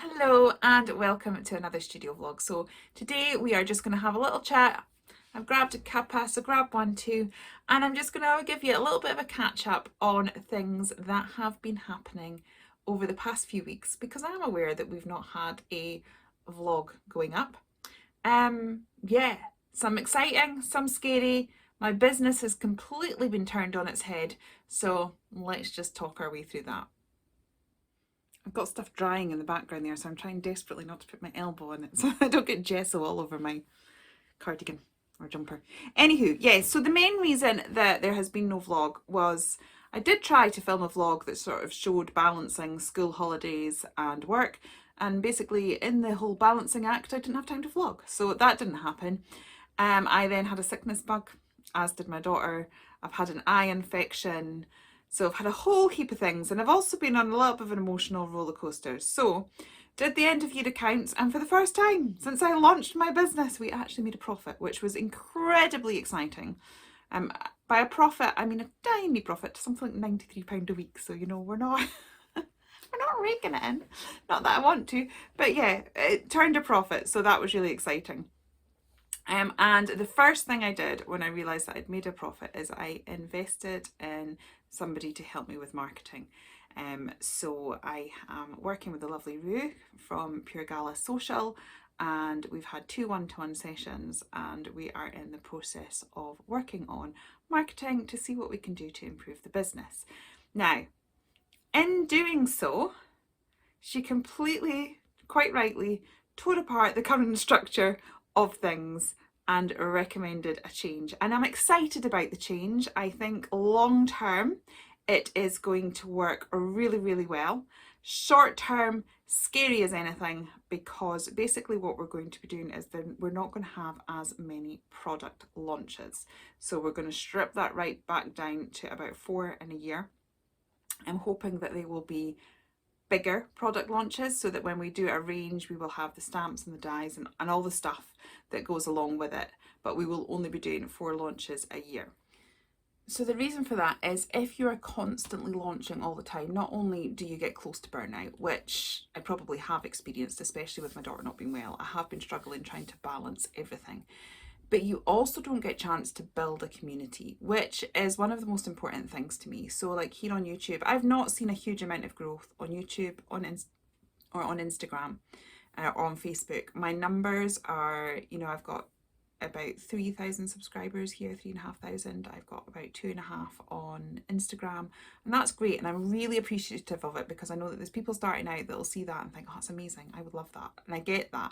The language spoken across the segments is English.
Hello and welcome to another studio vlog. So today we are just going to have a little chat. I've grabbed a cuppa, so grab one too, and I'm just going to give you a little bit of a catch up on things that have been happening over the past few weeks, because I am aware that we've not had a vlog going up. Yeah, some exciting, some scary. My business has completely been turned on its head, so let's just talk our way through that. I've got stuff drying in the background there, so I'm trying desperately not to put my elbow in it so I don't get gesso all over my cardigan or jumper. Anywho, yes, so the main reason that there has been no vlog was I did try to film a vlog that sort of showed balancing school holidays and work, and basically in the whole balancing act I didn't have time to vlog, so that didn't happen. I then had a sickness bug, as did my daughter. I've had an eye infection. So I've had a whole heap of things, and I've also been on a little bit of an emotional roller coaster. So did the end of year accounts, and for the first time since I launched my business, we actually made a profit, which was incredibly exciting. By a profit, I mean a tiny profit, something like £93 a week. So you know, we're not we're not raking it in. Not that I want to, but yeah, it turned a profit, so that was really exciting. And the first thing I did when I realised that I'd made a profit is I invested in somebody to help me with marketing. So I am working with the lovely Rue from Pure Gala Social, and we've had 2 one-to-one sessions, and we are in the process of working on marketing to see what we can do to improve the business. Now, in doing so, she completely, quite rightly, tore apart the current structure of things and recommended a change. And I'm excited about the change. I think long term it is going to work really, really well. Short term, scary as anything, because basically what we're going to be doing is that we're not going to have as many product launches. So we're going to strip that right back down to about 4 in a year. I'm hoping that they will be bigger product launches, so that when we do a range we will have the stamps and the dies and all the stuff that goes along with it, but we will only be doing 4 launches a year. So the reason for that is if you're constantly launching all the time, not only do you get close to burnout, which I probably have experienced, especially with my daughter not being well. I have been struggling trying to balance everything, but you also don't get a chance to build a community, which is one of the most important things to me. So like here on YouTube, I've not seen a huge amount of growth on YouTube, on Instagram, or on Facebook. My numbers are, you know, I've got about 3,000 subscribers here, 3,500. I've got about 2.5 on Instagram, and that's great, and I'm really appreciative of it, because I know that there's people starting out that'll see that and think, oh, that's amazing, I would love that, and I get that.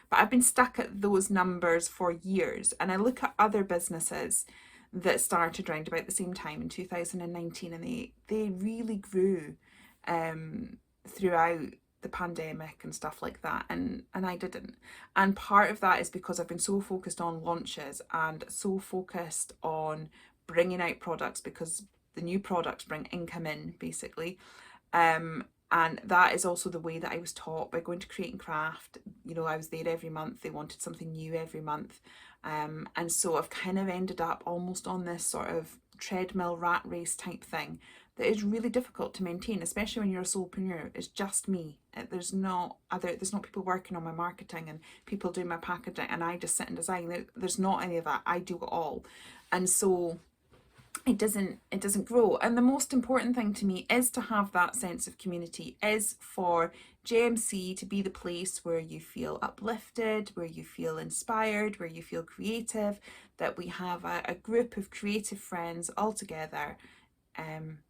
But I've been stuck at those numbers for years, and I look at other businesses that started around about the same time in 2019, and they really grew throughout the pandemic and stuff like that, and I didn't. And part of that is because I've been so focused on launches and so focused on bringing out products, because the new products bring income in basically. And that is also the way that I was taught by going to Create and Craft. You know, I was there every month. They wanted something new every month. And so I've kind of ended up almost on this sort of treadmill rat race type thing that is really difficult to maintain, especially when you're a solopreneur. It's just me. There's not people working on my marketing and people doing my packaging, and I just sit and design. There's not any of that. I do it all. And so it doesn't grow. And the most important thing to me is to have that sense of community, is for JMC to be the place where you feel uplifted, where you feel inspired, where you feel creative, that we have a group of creative friends all together,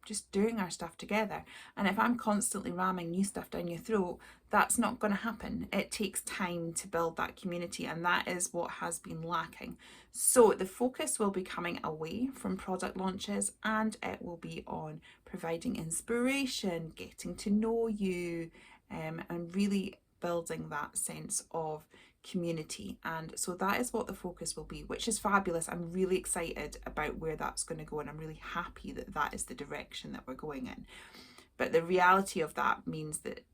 just doing our stuff together. And if I'm constantly ramming new stuff down your throat, that's not going to happen. It takes time to build that community, and that is what has been lacking. So the focus will be coming away from product launches, and it will be on providing inspiration, getting to know you, and really building that sense of community. And so that is what the focus will be, which is fabulous. I'm really excited about where that's going to go, and I'm really happy that that is the direction that we're going in. But the reality of that means that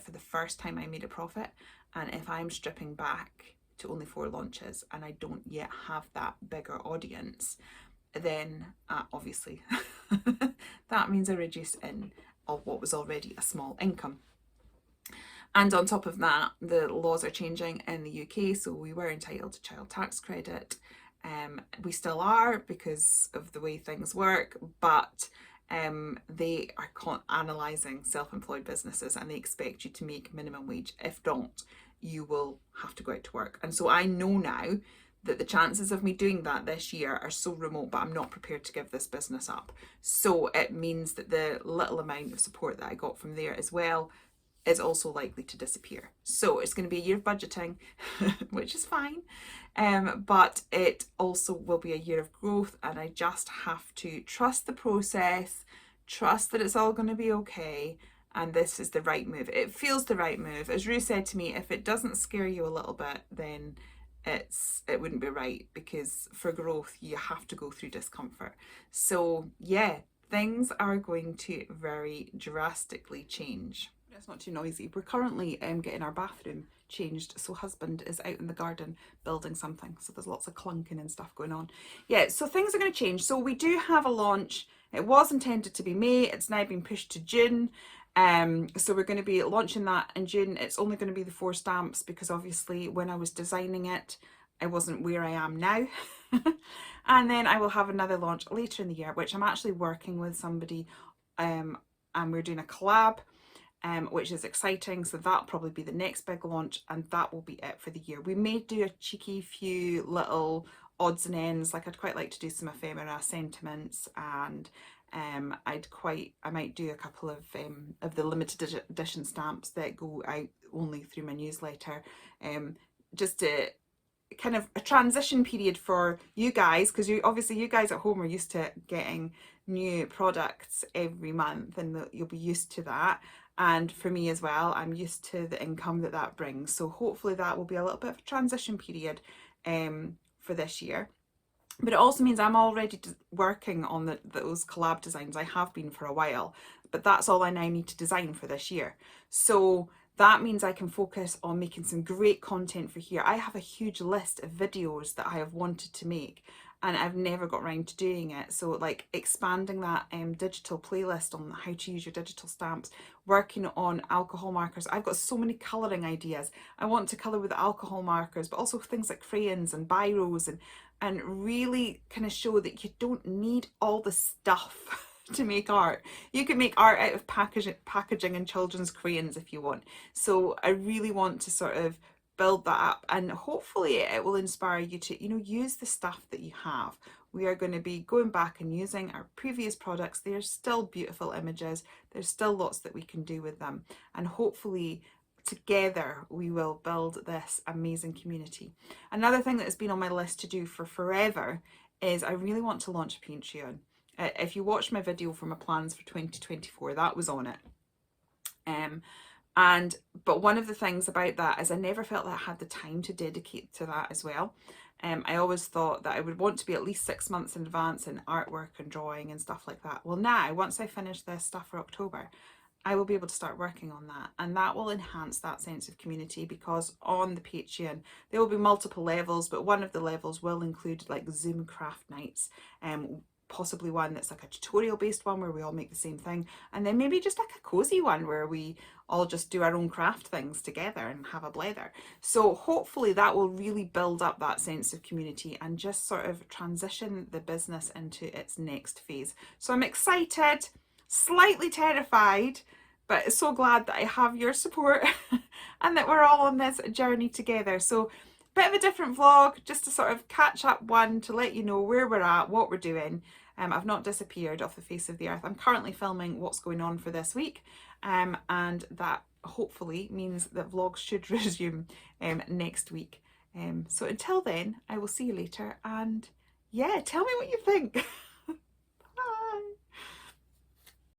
for the first time I made a profit, and if I'm stripping back to only 4 launches and I don't yet have that bigger audience, then obviously that means a reduce in of what was already a small income. And on top of that, the laws are changing in the UK, so we were entitled to child tax credit. We still are because of the way things work, but they are analysing self-employed businesses and they expect you to make minimum wage. If not, you will have to go out to work. And so I know now that the chances of me doing that this year are so remote, but I'm not prepared to give this business up. So it means that the little amount of support that I got from there as well is also likely to disappear. So it's going to be a year of budgeting, which is fine. But it also will be a year of growth, and I just have to trust the process, trust that it's all going to be okay, and this is the right move. It feels the right move. As Rue said to me, if it doesn't scare you a little bit, then it wouldn't be right, because for growth you have to go through discomfort. So yeah, things are going to very drastically change. It's not too noisy. We're currently getting our bathroom changed, so husband is out in the garden building something, so there's lots of clunking and stuff going on. Yeah, so things are going to change. So we do have a launch. It was intended to be May, it's now been pushed to June. So we're going to be launching that in June. It's only going to be the 4 stamps because obviously when I was designing it, I wasn't where I am now. And then I will have another launch later in the year, which I'm actually working with somebody, and we're doing a collab, which is exciting. So that'll probably be the next big launch, and that will be it for the year. We may do a cheeky few little odds and ends, like I'd quite like to do some ephemera sentiments, and I might do a couple of the limited edition stamps that go out only through my newsletter, just to kind of a transition period for you guys, because obviously you guys at home are used to getting new products every month, and you'll be used to that. And for me as well, I'm used to the income that brings. So hopefully that will be a little bit of a transition period for this year. But it also means I'm already working on those collab designs. I have been for a while, but that's all I now need to design for this year. So that means I can focus on making some great content for here. I have a huge list of videos that I have wanted to make, and I've never got around to doing it. So like expanding that digital playlist on how to use your digital stamps, working on alcohol markers. I've got so many colouring ideas. I want to colour with alcohol markers, but also things like crayons and biros, and really kind of show that you don't need all the stuff to make art. You can make art out of packaging and children's crayons if you want. So I really want to sort of build that up, and hopefully it will inspire you to, use the stuff that you have. We are going to be going back and using our previous products. They're still beautiful images. There's still lots that we can do with them, and hopefully together we will build this amazing community. Another thing that has been on my list to do for forever is I really want to launch a Patreon. If you watched my video for my plans for 2024, that was on it. But one of the things about that is I never felt that I had the time to dedicate to that as well. I always thought that I would want to be at least 6 months in advance in artwork and drawing and stuff like that. Well, now, once I finish this stuff for October, I will be able to start working on that, and that will enhance that sense of community, because on the Patreon there will be multiple levels, but one of the levels will include like Zoom craft nights, possibly one that's like a tutorial based one where we all make the same thing, and then maybe just like a cozy one where we all just do our own craft things together and have a blether. So hopefully that will really build up that sense of community and just sort of transition the business into its next phase. So I'm excited, slightly terrified, but so glad that I have your support and that we're all on this journey together. So bit of a different vlog, just to sort of catch up one, to let you know where we're at, what we're doing. I've not disappeared off the face of the earth. I'm currently filming what's going on for this week, and that hopefully means that vlogs should resume next week. So until then, I will see you later, and yeah, tell me what you think.